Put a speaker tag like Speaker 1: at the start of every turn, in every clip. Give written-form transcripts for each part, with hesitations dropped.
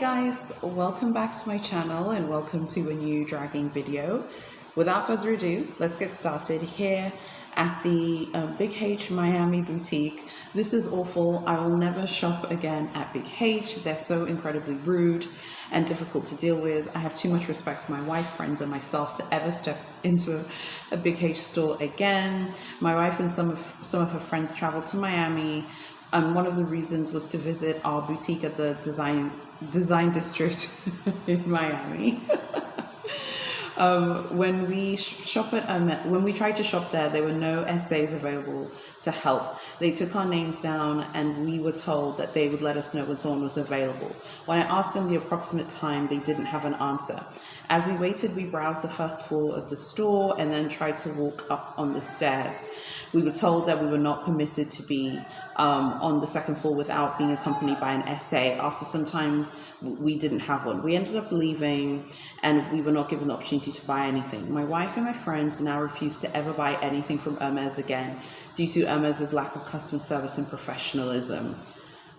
Speaker 1: guys, welcome back to my channel and welcome to a new dragging video. Without further ado, let's get started here at the Big H Miami boutique. This is awful. I will never shop again at Big H. They're so incredibly rude and difficult to deal with. I have too much respect for my wife, friends, and myself to ever step into a Big H store again. My wife and some of her friends traveled to Miami. One of the reasons was to visit our boutique at the design district in Miami. When we when we tried to shop there were no SAs available to help. They took our names down and we were told that they would let us know when someone was available. When I asked them the approximate time, they didn't have an answer. As we waited, we browsed the first floor of the store and then tried to walk up on the stairs. We were told that we were not permitted to be on the second floor without being accompanied by an SA. After some time, we didn't have one. We ended up leaving and we were not given the opportunity to buy anything. My wife and my friends now refuse to ever buy anything from Hermes again due to Hermes's lack of customer service and professionalism.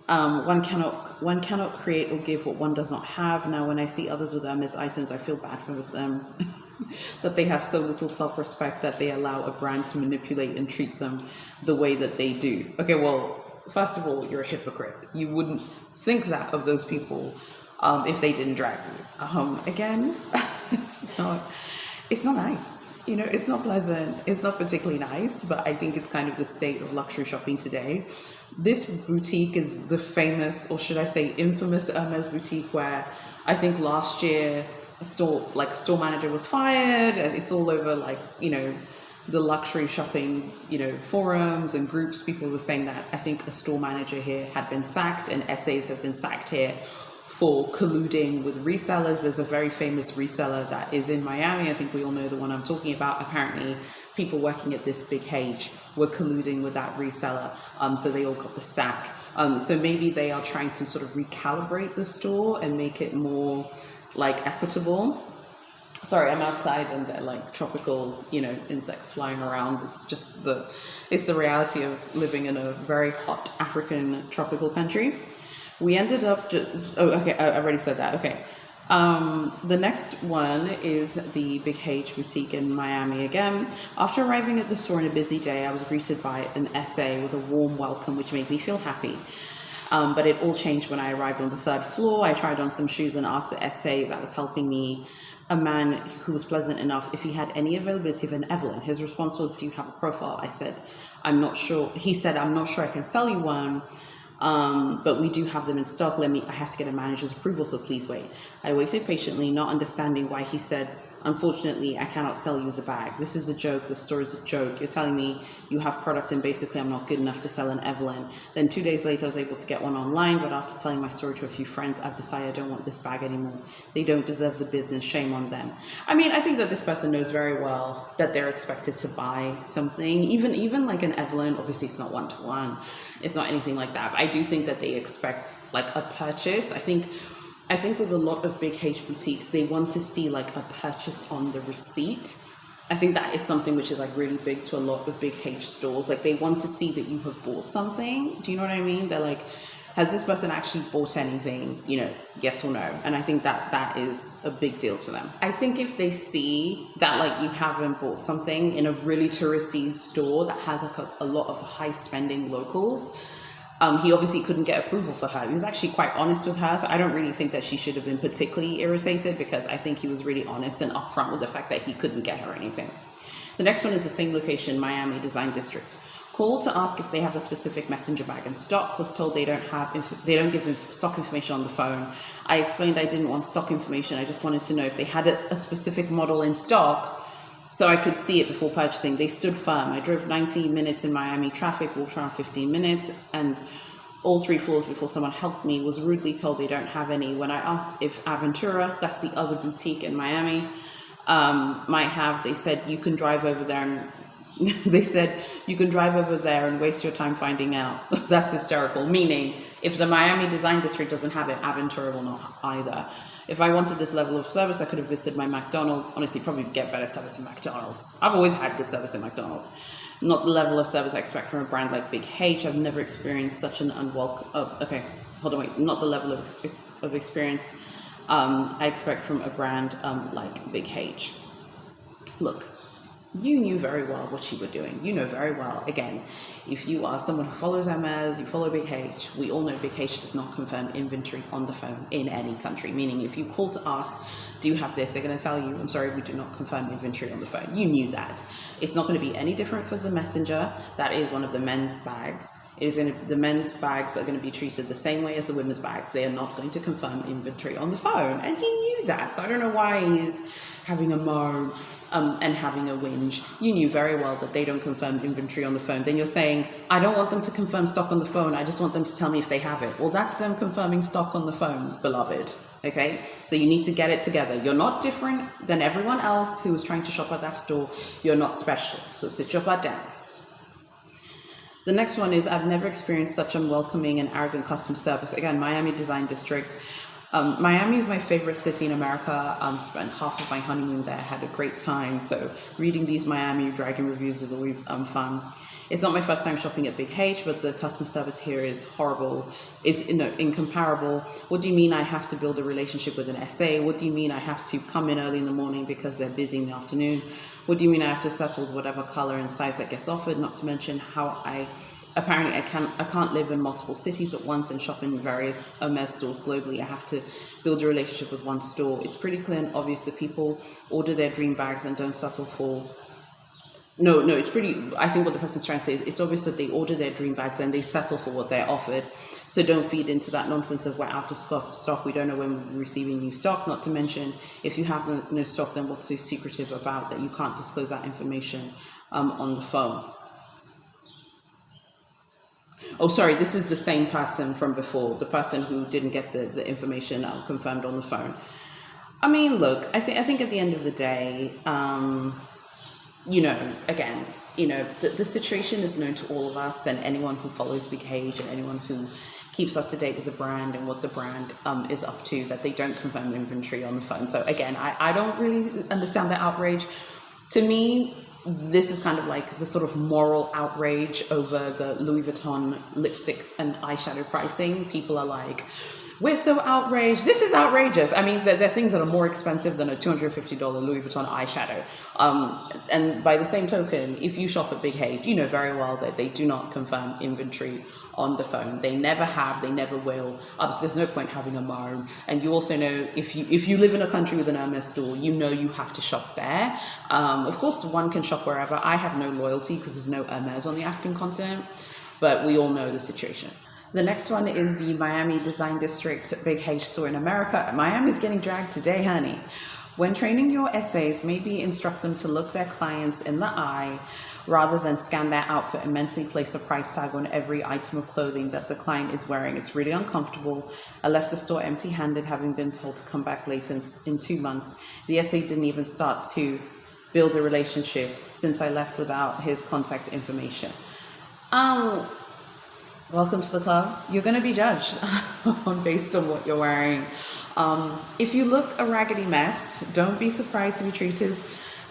Speaker 1: One cannot create or give what one does not have. Now, when I see others with Hermes items, I feel bad for them. That they have so little self-respect that they allow a brand to manipulate and treat them the way that they do. Okay, well, first of all, you're a hypocrite. You wouldn't think that of those people if they didn't drag you. Again, it's not nice. You know, it's not pleasant. It's not particularly nice, but I think it's kind of the state of luxury shopping today. This boutique is the famous, or should I say infamous, Hermes boutique where I think last year a store manager was fired, and it's all over the luxury shopping, forums and groups. People were saying that I think a store manager here had been sacked and SAs have been sacked here for colluding with resellers. There's a very famous reseller that is in Miami. I think we all know the one I'm talking about. Apparently people working at this Big H were colluding with that reseller. So they all got the sack. So maybe they are trying to sort of recalibrate the store and make it more equitable. Sorry, I'm outside and they're tropical, insects flying around. It's just it's the reality of living in a very hot African tropical country. We ended up I already said that. Okay. The next one is the Big H boutique in Miami again. After arriving at the store on a busy day, I was greeted by an SA with a warm welcome, which made me feel happy. But it all changed when I arrived on the third floor. I tried on some shoes and asked the SA that was helping me, a man who was pleasant enough, if he had any availability of an Evelyn. His response was, "Do you have a profile?" I said, "I'm not sure." He said, "I'm not sure I can sell you one, but we do have them in stock. I have to get a manager's approval, so please wait." I waited patiently, not understanding why he said, "Unfortunately, I cannot sell you the bag. This is a joke. The store is a joke. You're telling me you have product and basically I'm not good enough to sell an Evelyn." Then 2 days later, I was able to get one online, but after telling my story to a few friends, I've decided I don't want this bag anymore. They don't deserve the business. Shame on them. I mean, I think that this person knows very well that they're expected to buy something, even like an Evelyn. Obviously, it's not one-to-one. It's not anything like that. But I do think that they expect a purchase. I think with a lot of Big H boutiques, they want to see a purchase on the receipt. I think that is something which is really big to a lot of Big H stores. They want to see that you have bought something. Do you know what I mean? They're has this person actually bought anything? Yes or no? And I think that is a big deal to them. I think if they see that you haven't bought something in a really touristy store that has a lot of high spending locals, he obviously couldn't get approval for her. He was actually quite honest with her, so I don't really think that she should have been particularly irritated, because I think he was really honest and upfront with the fact that he couldn't get her anything. The next one is the same location, Miami Design District. Called to ask if they have a specific messenger bag in stock. Was told they don't give stock information on the phone. I explained I didn't want stock information. I just wanted to know if they had a specific model in stock so I could see it before purchasing. They stood firm. I drove 90 minutes in Miami traffic, walked around 15 minutes, and all 3 floors before someone helped me. Was rudely told they don't have any. When I asked if Aventura, that's the other boutique in Miami, might have, they said you can drive over there and waste your time finding out. That's hysterical. Meaning, if the Miami Design District doesn't have it, Aventura will not either. If I wanted this level of service, I could have visited my McDonald's. Honestly, probably get better service in McDonald's. I've always had good service in McDonald's. Not the level of service I expect from a brand like Big H. I've never experienced such an unwelcome... Oh, okay. Hold on, wait. Not the level of of experience I expect from a brand like Big H. Look, you knew very well what you were doing. You know very well, again, if you are someone who follows Hermes, you follow Big H, we all know Big H does not confirm inventory on the phone in any country. Meaning if you call to ask, do you have this? They're going to tell you, I'm sorry, we do not confirm inventory on the phone. You knew that. It's not going to be any different for the messenger. That is one of the men's bags. The men's bags are going to be treated the same way as the women's bags. They are not going to confirm inventory on the phone. And he knew that. So I don't know why he's having a moan and having a whinge. You knew very well that they don't confirm inventory on the phone. Then you're saying, I don't want them to confirm stock on the phone. I just want them to tell me if they have it. Well, that's them confirming stock on the phone, beloved. Okay, so you need to get it together. You're not different than everyone else who is trying to shop at that store. You're not special. So sit your butt down. The next one is, I've never experienced such unwelcoming and arrogant customer service. Again, Miami Design District. Miami is my favorite city in America. Spent half of my honeymoon there, had a great time. So reading these Miami Dragon reviews is always fun. It's not my first time shopping at Big H, but the customer service here is horrible, is incomparable. What do you mean I have to build a relationship with an SA? What do you mean I have to come in early in the morning because they're busy in the afternoon? What do you mean I have to settle with whatever color and size that gets offered? Not to mention how I can't live in multiple cities at once and shop in various Hermes stores globally. I have to build a relationship with one store. It's pretty clear and obvious that people order their dream bags and don't settle for. No, it's pretty, I think what the person's trying to say is it's obvious that they order their dream bags and they settle for what they're offered. So don't feed into that nonsense of we're out of stock, we don't know when we're receiving new stock. Not to mention, if you have no stock, then what's so secretive about that you can't disclose that information on the phone? Oh, sorry, this is the same person from before, the person who didn't get the information confirmed on the phone. I mean, look, I think at the end of the day, again, the situation is known to all of us, and anyone who follows Big H and anyone who keeps up to date with the brand and what the brand is up to, that they don't confirm inventory on the phone. So again, I don't really understand the outrage. To me, this is kind of like the sort of moral outrage over the Louis Vuitton lipstick and eyeshadow pricing. People are like, we're so outraged. This is outrageous. I mean, there are things that are more expensive than a $250 Louis Vuitton eyeshadow. And by the same token, if you shop at Big H, you know very well that they do not confirm inventory on the phone. They never have, they never will. So there's no point having a moan. And you also know, if you live in a country with an Hermes store, you know you have to shop there. Of course, one can shop wherever. I have no loyalty because there's no Hermes on the African continent, but we all know the situation. The next one is the Miami Design District Big H store in America. Miami's getting dragged today, honey. When training your SAs, maybe instruct them to look their clients in the eye rather than scan their outfit and mentally place a price tag on every item of clothing that the client is wearing. It's really uncomfortable. I left the store empty-handed, having been told to come back later in 2 months. The SA didn't even start to build a relationship since I left without his contact information. Welcome to the club. You're going to be judged based on what you're wearing. If you look a raggedy mess, don't be surprised to be treated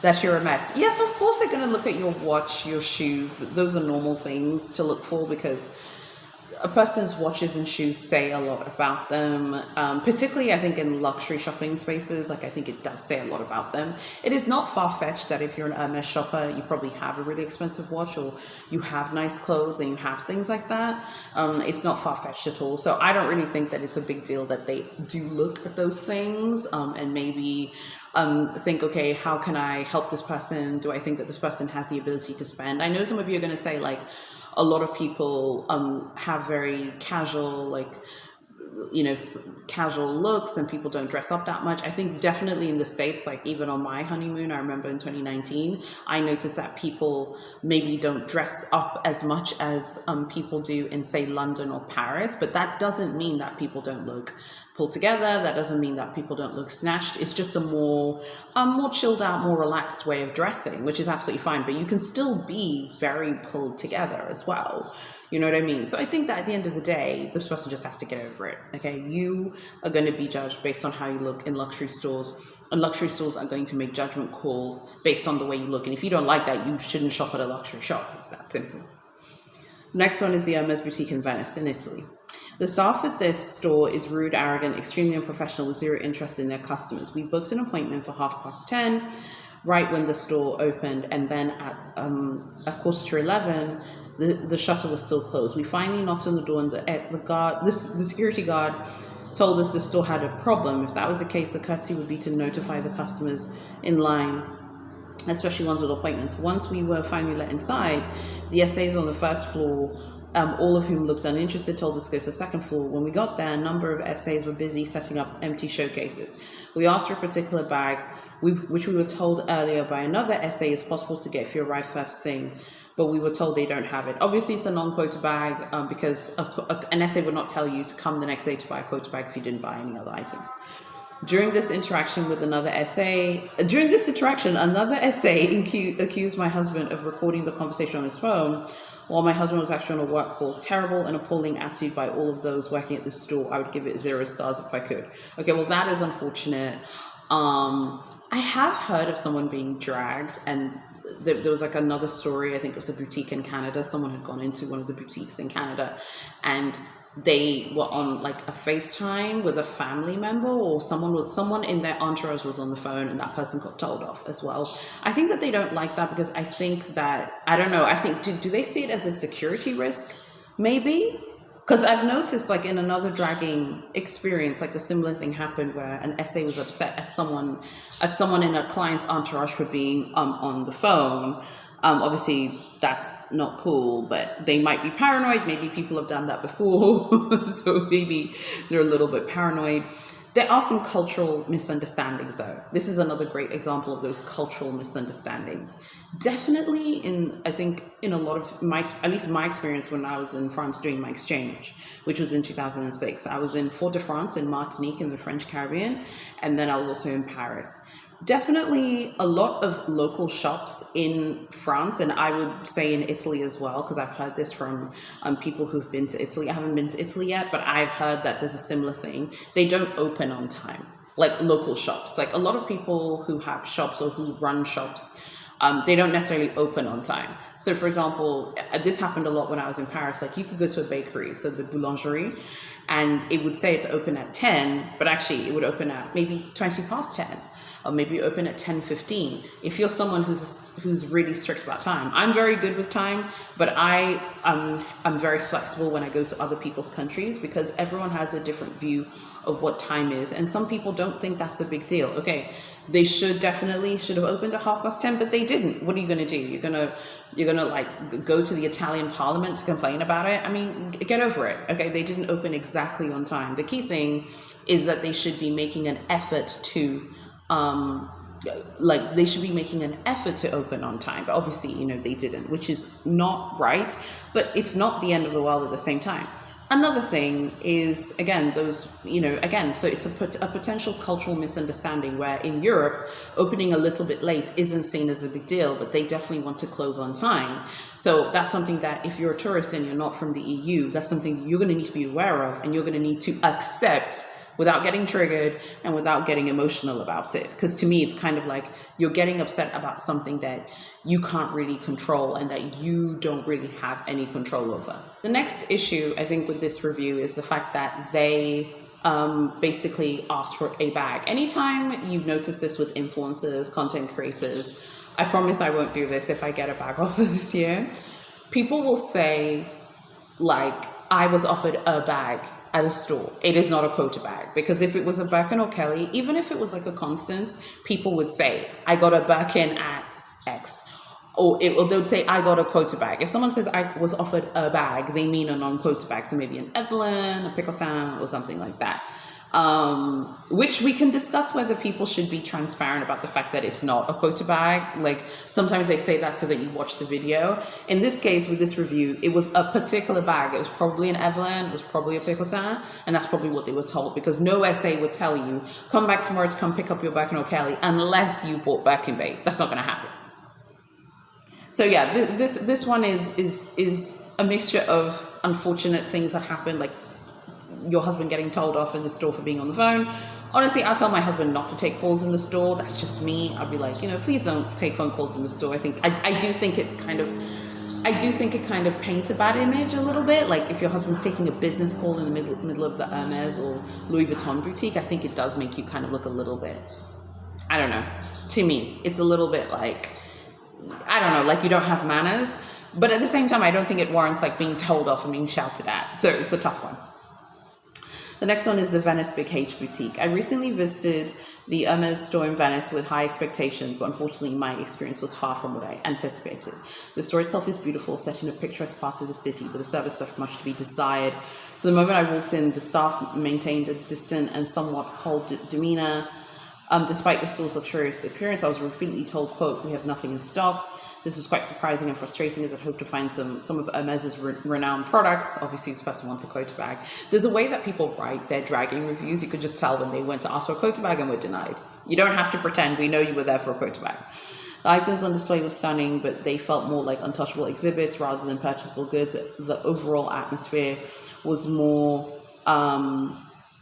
Speaker 1: that you're a mess. Yes, of course they're going to look at your watch, your shoes. Those are normal things to look for because a person's watches and shoes say a lot about them, particularly I think in luxury shopping spaces. Like I think it does say a lot about them. It is not far-fetched that if you're an Hermes shopper, you probably have a really expensive watch or you have nice clothes and you have things like that. It's not far-fetched at all. So I don't really think that it's a big deal that they do look at those things and maybe think, okay, how can I help this person? Do I think that this person has the ability to spend? I know some of you are going to say like, a lot of people have very casual, casual looks and people don't dress up that much. I think definitely in the States, like even on my honeymoon, I remember in 2019, I noticed that people maybe don't dress up as much as people do in, say, London or Paris, but that doesn't mean that people don't look pulled together. That doesn't mean that people don't look snatched. It's just a more chilled out, more relaxed way of dressing, which is absolutely fine, but you can still be very pulled together as well. You know what I mean? So I think that at the end of the day, this person just has to get over it. Okay, you are going to be judged based on how you look in luxury stores, and luxury stores are going to make judgment calls based on the way you look. And if you don't like that, you shouldn't shop at a luxury shop. It's that simple. Next one is the Hermes boutique in Venice in Italy. The staff at this store is rude, arrogant, extremely unprofessional, with zero interest in their customers. We booked an appointment for 10:30, right when the store opened, and then at 11:15, the shutter was still closed. We finally knocked on the door, and the security guard told us the store had a problem. If that was the case, the courtesy would be to notify the customers in line, especially ones with appointments. Once we were finally let inside, the SAs on the first floor, all of whom looked uninterested, told us to go to the second floor. When we got there, a number of SAs were busy setting up empty showcases. We asked for a particular bag, which we were told earlier by another SA is possible to get if you arrive first thing, but we were told they don't have it. Obviously, it's a non-quota bag because an SA would not tell you to come the next day to buy a quota bag if you didn't buy any other items. During this interaction, another SA accused my husband of recording the conversation on his phone while my husband was actually on a work call. Terrible and appalling attitude by all of those working at this store. I would give it 0 stars if I could. Okay, well, that is unfortunate. I have heard of someone being dragged, and there was like another story. I think it was a boutique in Canada. Someone had gone into one of the boutiques in Canada, and they were on like a FaceTime with a family member, or someone in their entourage was on the phone, and that person got told off as well. I think that they don't like that because I think that, I don't know, I think, do they see it as a security risk? Maybe. Because I've noticed, like, in another dragging experience, like, a similar thing happened where an SA was upset at someone in a client's entourage for being on the phone. Obviously, that's not cool, but they might be paranoid. Maybe people have done that before, so maybe they're a little bit paranoid. There are some cultural misunderstandings, though. This is another great example of those cultural misunderstandings. Definitely I think in a lot of at least my experience when I was in France doing my exchange, which was in 2006. I was in Fort-de-France in Martinique in the French Caribbean, and then I was also in Paris. Definitely a lot of local shops in France, and I would say in Italy as well, because I've heard this from people who've been to Italy. I haven't been to Italy yet, but I've heard that there's a similar thing. They don't open on time, like local shops. Like a lot of people who have shops or who run shops, they don't necessarily open on time. So for example, this happened a lot when I was in Paris. Like you could go to a bakery, so the boulangerie, and it would say it's open at 10, but actually it would open at maybe 20 past 10. Or maybe open at 10:15. If you're someone who's really strict about time, I'm very good with time, but I'm very flexible when I go to other people's countries because everyone has a different view of what time is, and some people don't think that's a big deal. Okay, they should have opened at 10:30, but they didn't. What are you gonna do? You're gonna like go to the Italian Parliament to complain about it? I mean, get over it. Okay, they didn't open exactly on time. The key thing is that they should be making an effort to they should be making an effort to open on time, but obviously, they didn't, which is not right, but it's not the end of the world at the same time. Another thing is, again, so it's a potential cultural misunderstanding where in Europe, opening a little bit late isn't seen as a big deal, but they definitely want to close on time. So that's something that if you're a tourist and you're not from the EU, that's something you're going to need to be aware of, and you're going to need to accept without getting triggered and without getting emotional about it. Because to me, it's kind of like you're getting upset about something that you can't really control and that you don't really have any control over. The next issue, I think, with this review is the fact that they basically asked for a bag. Anytime you notice this with influencers, content creators, I promise I won't do this if I get a bag offer this year. People will say, like, I was offered a bag at a store. It is not a quota bag, because if it was a Birkin or Kelly, even if it was like a Constance, people would say, I got a Birkin at X. Or they would say, I got a quota bag. If someone says I was offered a bag, they mean a non-quota bag. So maybe an Evelyn, a Picotin, or something like that. Which we can discuss whether people should be transparent about the fact that it's not a quota bag. Like sometimes they say that so that you watch the video. In this case, with this review, it was a particular bag. It was probably an Evelyn, it was probably a Picotin, and that's probably what they were told, because no SA would tell you, come back tomorrow to come pick up your Birkin or Kelly, unless you bought Birkin, babe. That's not going to happen. So yeah, this one is a mixture of unfortunate things that happen, like your husband getting told off in the store for being on the phone. Honestly, I'll tell my husband not to take calls in the store. That's just me. I'll be like, please don't take phone calls in the store. I do think it kind of I do think it kind of paints a bad image a little bit. Like if your husband's taking a business call in the middle of the Hermes or Louis Vuitton boutique, I think it does make you kind of look a little bit, I don't know. To me, it's a little bit like, I don't know, like you don't have manners. But at the same time, I don't think it warrants like being told off and being shouted at. So it's a tough one. The next one is the Venice Big H boutique. I recently visited the Hermes store in Venice with high expectations, but unfortunately my experience was far from what I anticipated. The store itself is beautiful, set in a picturesque part of the city, but the service left much to be desired. From the moment I walked in, the staff maintained a distant and somewhat cold demeanor. Despite the store's luxurious appearance, I was repeatedly told, quote, "We have nothing in stock." This was quite surprising and frustrating, as I'd hoped to find some of Hermes's renowned products. Obviously, this person wants a quota bag. There's a way that people write their dragging reviews. You could just tell when they went to ask for a quota bag and were denied. You don't have to pretend. We know you were there for a quota bag. The items on display were stunning, but they felt more like untouchable exhibits rather than purchasable goods. The overall atmosphere was more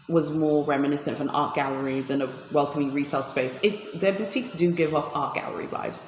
Speaker 1: reminiscent of an art gallery than a welcoming retail space. Their boutiques do give off art gallery vibes.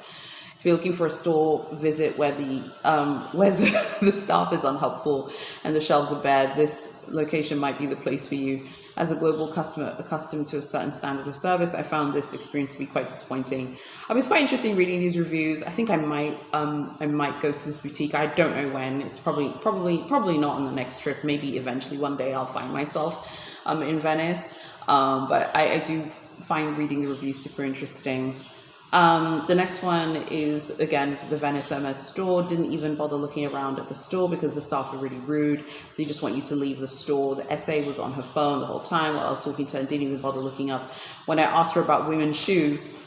Speaker 1: If you're looking for a store visit where the staff is unhelpful and the shelves are bare, this location might be the place for you. As a global customer accustomed to a certain standard of service, I found this experience to be quite disappointing. I was quite interested in reading these reviews. I think I might go to this boutique. I don't know when. It's probably not on the next trip. Maybe eventually one day I'll find myself in Venice. But I do find reading the reviews super interesting. The next one is, again, the Venice Hermes store. Didn't even bother looking around at the store because the staff were really rude. They just want you to leave the store. The SA was on her phone the whole time while I was talking to her and didn't even bother looking up. When I asked her about women's shoes,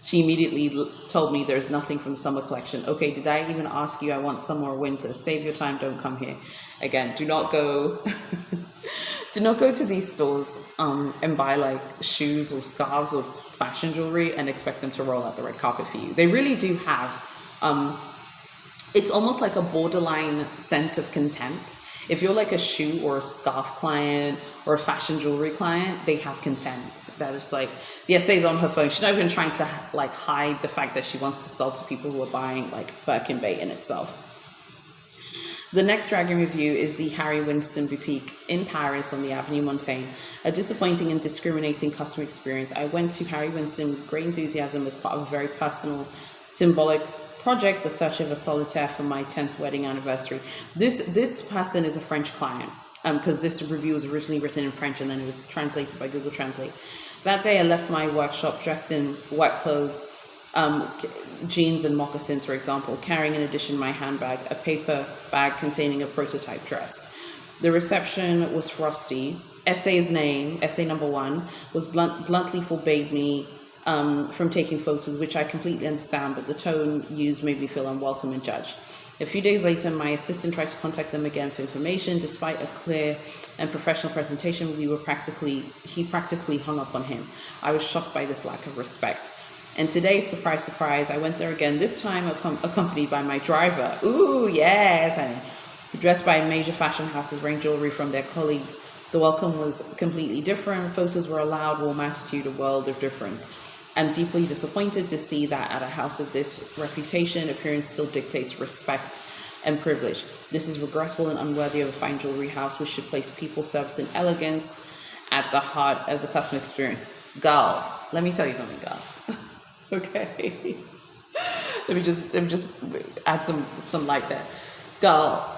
Speaker 1: she immediately told me there's nothing from the summer collection. Okay, did I even ask you? I want summer or winter. Save your time, don't come here. Again, do not go do not go to these stores and buy like shoes or scarves or fashion jewelry and expect them to roll out the red carpet for you. They really do have it's almost like a borderline sense of contempt. If you're like a shoe or a scarf client or a fashion jewelry client, they have contempt. That is like, the essay's on her phone. She's not even trying to like hide the fact that she wants to sell to people who are buying like Birkin bait in itself. The next dragon review is the Harry Winston boutique in Paris on the Avenue Montaigne. A disappointing and discriminating customer experience. I went to Harry Winston with great enthusiasm as part of a very personal, symbolic project, the search of a solitaire for my 10th wedding anniversary. This person is a French client because this review was originally written in French and then it was translated by Google Translate. That day I left my workshop dressed in work clothes, jeans and moccasins, for example, carrying in addition my handbag, a paper bag containing a prototype dress. The reception was frosty. Essay's name, essay number 1, was bluntly forbade me from taking photos, which I completely understand, but the tone used made me feel unwelcome and judged. A few days later, my assistant tried to contact them again for information. Despite a clear and professional presentation, he practically hung up on him. I was shocked by this lack of respect. And today, surprise, surprise, I went there again, this time accompanied by my driver. Ooh, yes, honey. Dressed by major fashion houses, wearing jewelry from their colleagues. The welcome was completely different. Photos were allowed, warm attitude, a world of difference. I'm deeply disappointed to see that at a house of this reputation, appearance still dictates respect and privilege. This is regrettable and unworthy of a fine jewelry house, which should place people, service, and elegance at the heart of the customer experience. Girl, let me tell you something, girl. Okay. Let me just add some light there. Girl,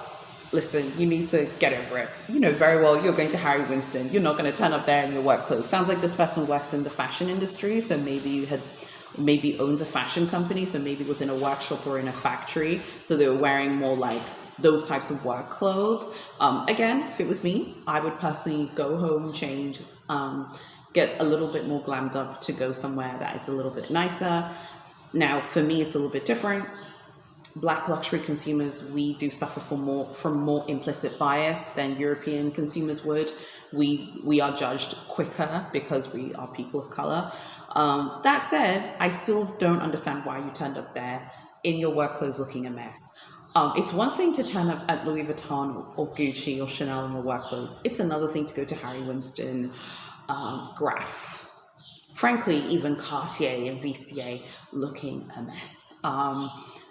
Speaker 1: listen, you need to get over it. You know very well you're going to Harry Winston. You're not going to turn up there in your work clothes. Sounds like this person works in the fashion industry, so maybe owns a fashion company, so maybe was in a workshop or in a factory, so they were wearing more like those types of work clothes. Again, if it was me, I would personally go home, change, get a little bit more glammed up to go somewhere that is a little bit nicer. Now, for me, it's a little bit different. Black luxury consumers, we do suffer from more implicit bias than European consumers would. We are judged quicker because we are people of color. That said, I still don't understand why you turned up there in your work clothes looking a mess. It's one thing to turn up at Louis Vuitton or Gucci or Chanel in your work clothes. It's another thing to go to Harry Winston, Graf, frankly, even Cartier and VCA looking a mess.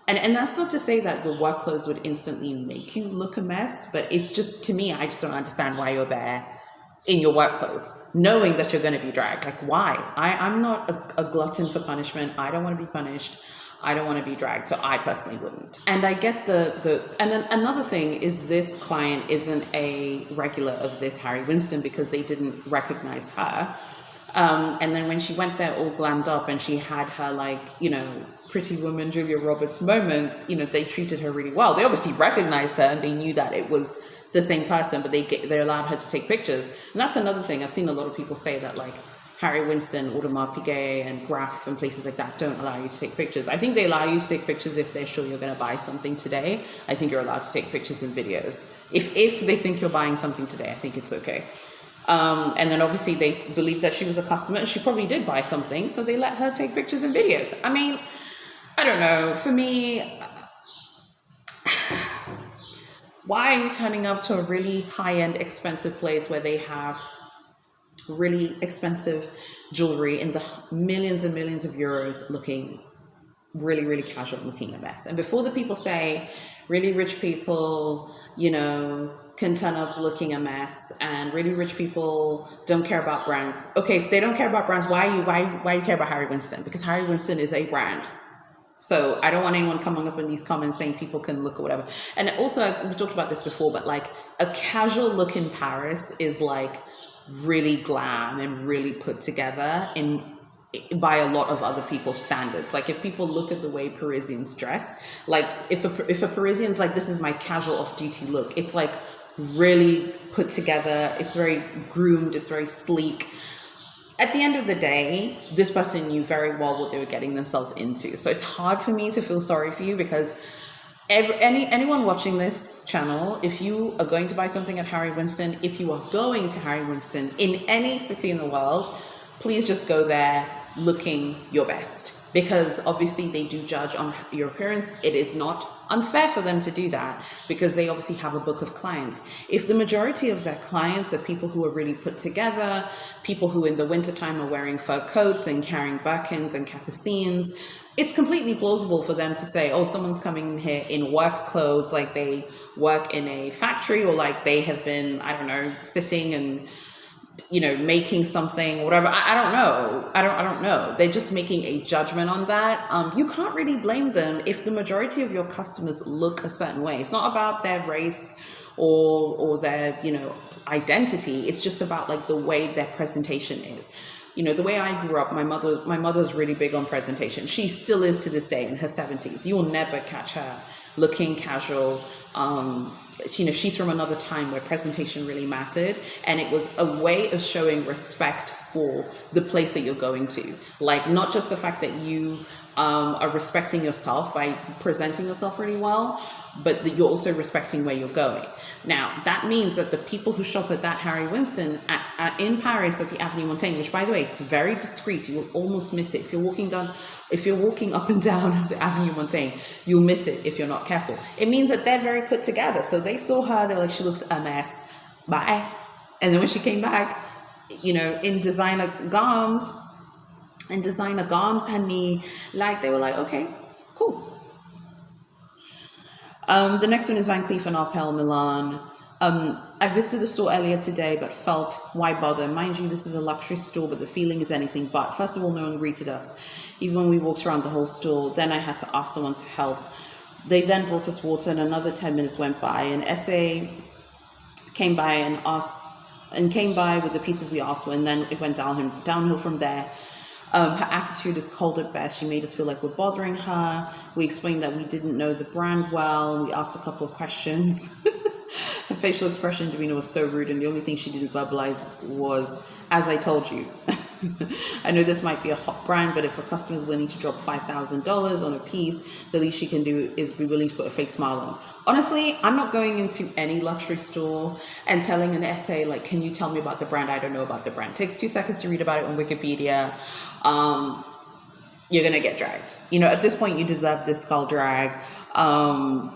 Speaker 1: And that's not to say that your work clothes would instantly make you look a mess, but it's just, to me, I just don't understand why you're there in your work clothes, knowing that you're going to be dragged. Like, why? I'm not a glutton for punishment. I don't want to be punished. I don't want to be dragged. So I personally wouldn't. And I get and then another thing is, this client isn't a regular of this Harry Winston because they didn't recognize her. And then when she went there all glammed up and she had her, like, you know, pretty woman Julia Roberts moment, you know, they treated her really well. They obviously recognized her and they knew that it was the same person, but they allowed her to take pictures. And that's another thing. I've seen a lot of people say that, like, Harry Winston, Audemars Piguet and Graf and places like that don't allow you to take pictures. I think they allow you to take pictures if they're sure you're going to buy something today. I think you're allowed to take pictures and videos. If they think you're buying something today, I think it's okay. And then obviously they believe that she was a customer and she probably did buy something, so they let her take pictures and videos. I mean, I don't know. For me, why are you turning up to a really high-end, expensive place where they have really expensive jewelry in the millions and millions of euros, looking really, really casual, looking a mess? And before the people say really rich people, you know, can turn up looking a mess, and really rich people don't care about brands. Okay, if they don't care about brands, why you care about Harry Winston? Because Harry Winston is a brand. So I don't want anyone coming up in these comments saying people can look or whatever. And also, we talked about this before, but like, a casual look in Paris is like really glam and really put together by a lot of other people's standards. Like, if people look at the way Parisians dress, like if a Parisian's like, this is my casual off-duty look, it's like really put together, it's very groomed, it's very sleek. At the end of the day, this person knew very well what they were getting themselves into. So it's hard for me to feel sorry for you, because anyone watching this channel, if you are going to buy something at Harry Winston, if you are going to Harry Winston in any city in the world, please just go there looking your best, because obviously they do judge on your appearance. It is not unfair for them to do that, because they obviously have a book of clients. If the majority of their clients are people who are really put together, people who in the wintertime are wearing fur coats and carrying Birkins and capucines, it's completely plausible for them to say, oh, someone's coming in here in work clothes, like they work in a factory, or like they have been, I don't know, sitting and, you know, making something, whatever. I don't know. I don't know. They're just making a judgment on that. You can't really blame them if the majority of your customers look a certain way. It's not about their race or their, you know, identity. It's just about like the way their presentation is. You know, the way I grew up, my mother's really big on presentation. She still is to this day, in her 70s. You will never catch her looking casual. You know, she's from another time where presentation really mattered, and it was a way of showing respect for the place that you're going to. Like, not just the fact that you are respecting yourself by presenting yourself really well, but that you're also respecting where you're going. Now, that means that the people who shop at that Harry Winston in Paris at the Avenue Montaigne, which, by the way, it's very discreet, you will almost miss it. If you're walking up and down the Avenue Montaigne, you'll miss it if you're not careful. It means that they're very put together. So they saw her, they're like, she looks a mess, bye. And then when she came back, you know, in designer gowns, honey, like, they were like, okay, cool. The next one is Van Cleef and Arpels, Milan. I visited the store earlier today, but felt, why bother? Mind you, this is a luxury store, but the feeling is anything but. First of all, no one greeted us, even when we walked around the whole store. Then I had to ask someone to help. They then brought us water, and another 10 minutes went by. An SA came by with the pieces we asked for, and then it went downhill from there. Her attitude is cold at best. She made us feel like we're bothering her. We explained that we didn't know the brand well. We asked a couple of questions. Her facial expression, Davina, was so rude, and the only thing she didn't verbalize was, as I told you. I know this might be a hot brand, but if a customer is willing to drop $5,000 on a piece, the least she can do is be willing to put a fake smile on. Honestly, I'm not going into any luxury store and telling an essay like, can you tell me about the brand? I don't know about the brand. It takes 2 seconds to read about it on Wikipedia. You're gonna get dragged. You know, at this point, you deserve this skull drag. I'm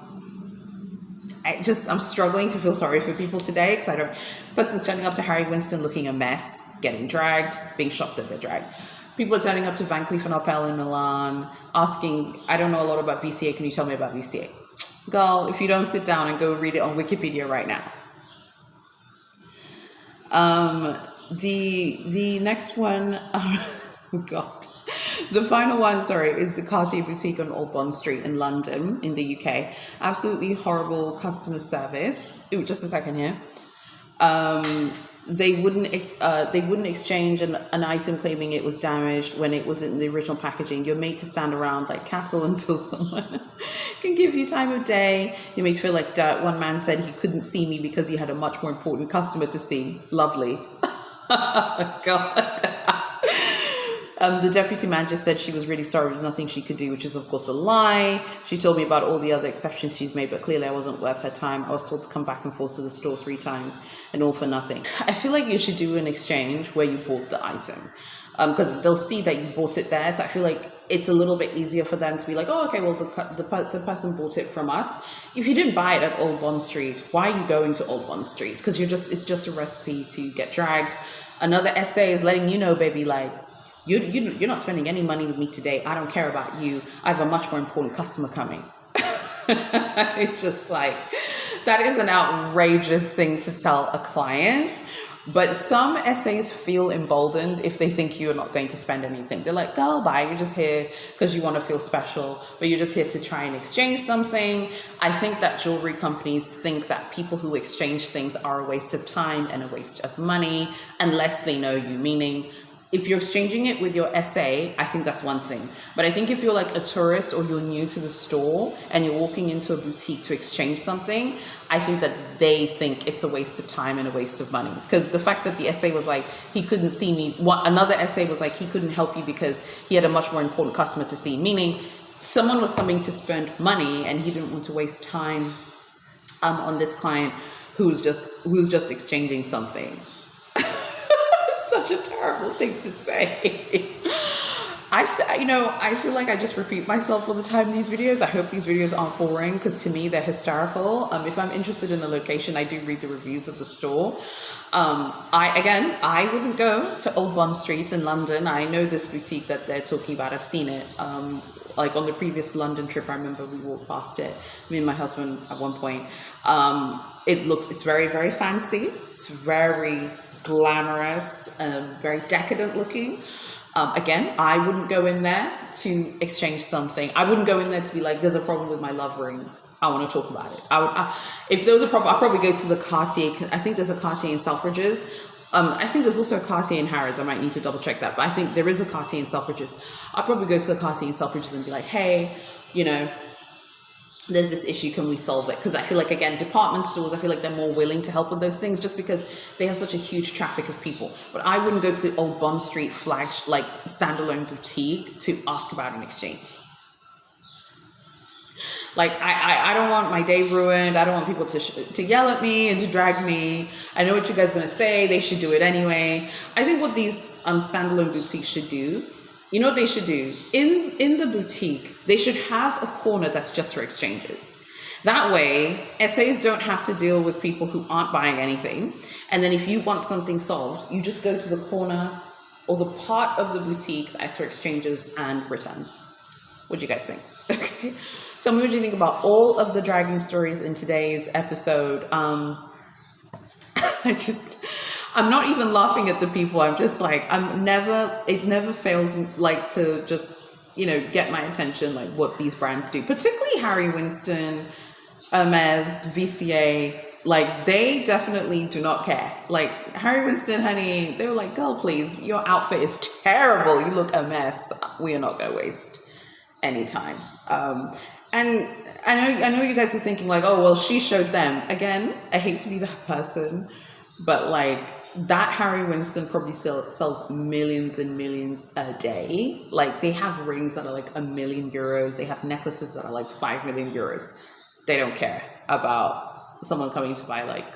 Speaker 1: struggling to feel sorry for people today, because person standing up to Harry Winston looking a mess, getting dragged, being shocked that they're dragged. People are turning up to Van Cleef and Arpels in Milan, asking, I don't know a lot about VCA. Can you tell me about VCA? Girl, if you don't sit down and go read it on Wikipedia right now. The next one, oh God. The final one, sorry, is the Cartier boutique on Old Bond Street in London, in the UK. Absolutely horrible customer service. Ooh, just a second here. They wouldn't exchange an item claiming it was damaged when it was in the original packaging. You're made to stand around like cattle until someone can give you time of day. You're made to feel like dirt. One man said he couldn't see me because he had a much more important customer to see. Lovely. God. The deputy manager said she was really sorry. There's nothing she could do, which is of course a lie. She told me about all the other exceptions she's made, but clearly I wasn't worth her time. I was told to come back and forth to the store 3 times and all for nothing. I feel like you should do an exchange where you bought the item, because they'll see that you bought it there. So I feel like it's a little bit easier for them to be like, oh, okay, well, the person bought it from us. If you didn't buy it at Old Bond Street, why are you going to Old Bond Street? Because it's just a recipe to get dragged. Another essay is letting you know, baby, like, you're not spending any money with me today. I don't care about you. I have a much more important customer coming. It's just like, that is an outrageous thing to tell a client. But some essays feel emboldened if they think you're not going to spend anything. They're like, girl, bye. You're just here because you want to feel special, but you're just here to try and exchange something. I think that jewelry companies think that people who exchange things are a waste of time and a waste of money, unless they know you, meaning if you're exchanging it with your SA, I think that's one thing. But I think if you're like a tourist or you're new to the store and you're walking into a boutique to exchange something, I think that they think it's a waste of time and a waste of money. Because the fact that the SA was like, he couldn't see me. Another SA was like, he couldn't help you because he had a much more important customer to see. Meaning someone was coming to spend money and he didn't want to waste time on this client who's just exchanging something. Such a terrible thing to say. I feel like I just repeat myself all the time in these videos. I hope these videos aren't boring because to me they're hysterical. If I'm interested in the location, I do read the reviews of the store. I wouldn't go to Old Bond Street in London. I know this boutique that they're talking about. I've seen it. Like on the previous London trip, I remember we walked past it, me and my husband at one point. It's very, very fancy. It's very glamorous, very decadent looking. Again, I wouldn't go in there to exchange something. I wouldn't go in there to be like, there's a problem with my love ring. I want to talk about it. If there was a problem, I'd probably go to the Cartier. I think there's a Cartier in Selfridges. I think there's also a Cartier in Harrods. I might need to double check that, but I think there is a Cartier in Selfridges. I'd probably go to the Cartier in Selfridges and be like, hey, there's this issue, can we solve it? Because I feel like, again, department stores, I feel like they're more willing to help with those things just because they have such a huge traffic of people. But I wouldn't go to the Old Bond Street standalone boutique to ask about an exchange. Like, I don't want my day ruined. I don't want people to yell at me and to drag me. I know what you guys are going to say. They should do it anyway. I think what these standalone boutiques should do, you know what they should do? In the boutique, they should have a corner that's just for exchanges. That way, SAs don't have to deal with people who aren't buying anything. And then if you want something solved, you just go to the corner or the part of the boutique that's for exchanges and returns. What do you guys think? Okay. Tell me what you think about all of the dragging stories in today's episode. I'm not even laughing at the people. I'm just like, it never fails like to just, get my attention, like what these brands do, particularly Harry Winston, Hermes, VCA, like they definitely do not care. Like Harry Winston, honey, they were like, girl, please, your outfit is terrible. You look a mess. We are not going to waste any time. And I know you guys are thinking like, oh, well, she showed them. Again, I hate to be that person, but like that Harry Winston probably sells millions and millions a day. Like they have rings that are like €1 million. They have necklaces that are like 5 million euros. They don't care about someone coming to buy like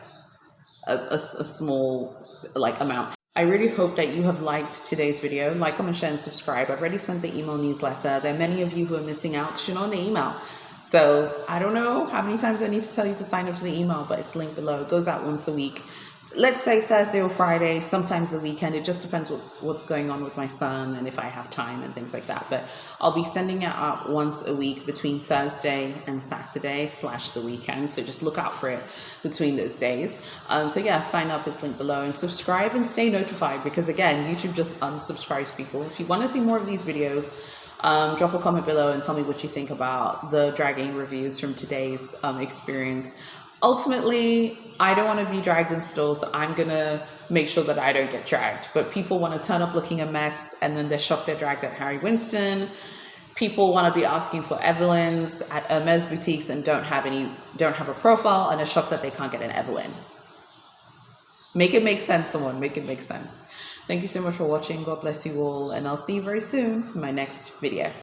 Speaker 1: a small like amount. I really hope that you have liked today's video. Like, comment, share, and subscribe. I've already sent the email newsletter. There are many of you who are missing out because you're not on the email. So I don't know how many times I need to tell you to sign up to the email, but it's linked below. It goes out once a week. let's say Thursday or Friday, sometimes the weekend. It just depends what's going on with my son and if I have time and things like that. But I'll be sending it out once a week between Thursday and Saturday / the weekend. So just look out for it between those days. So yeah, sign up. It's linked below, and subscribe and stay notified, because again, YouTube just unsubscribes people. If you want to see more of these videos, drop a comment below and tell me what you think about the dragging reviews from today's experience. Ultimately, I don't want to be dragged in stores, so I'm gonna make sure that I don't get dragged. But people want to turn up looking a mess, and then they're shocked they're dragged at Harry Winston. People want to be asking for Evelyn's at Hermes boutiques and don't have a profile, and are shocked that they can't get an Evelyn. Make it make sense, someone. Make it make sense. Thank you so much for watching. God bless you all, and I'll see you very soon in my next video.